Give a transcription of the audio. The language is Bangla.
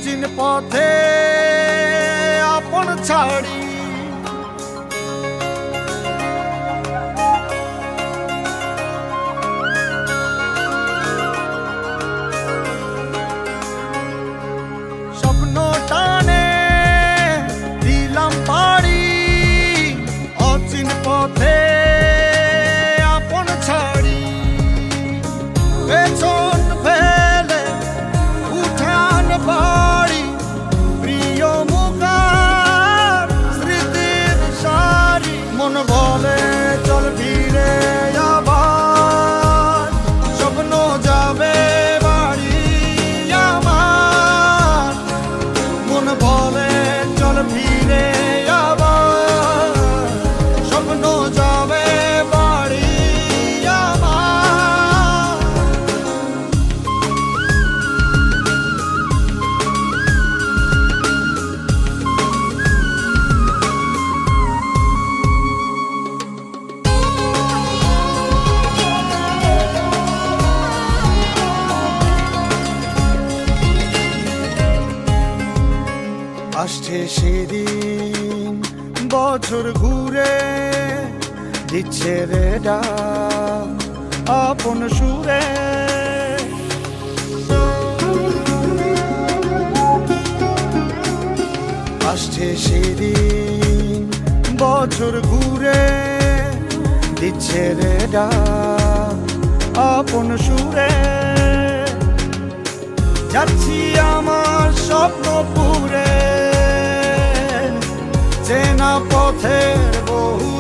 অচিন পথে আপন ছাড়ি স্বপ্ন টানে দিলাম পাড়ি অচিন পথে আপন ছাড়ি পেছন ফেলে উঠান বাড়ি প্রিয় মুখার স্মৃতির সারি মন বলে চল ফিরে আবার স্বপ্ন যাবে বাড়ি আমার মন বলে চল ফিরে আবার স্বপ্ন যাবে বাড়ি আমার আসছে সেদিন বছর ঘুরে দিচ্ছে রে ডাক আপন সুরে আসছে সেদিন বছর ঘুরে দিচ্ছে রে ডাক আপন সুরে যাচ্ছি আমার স্বপ্ন পুরে চেনা পথের বহু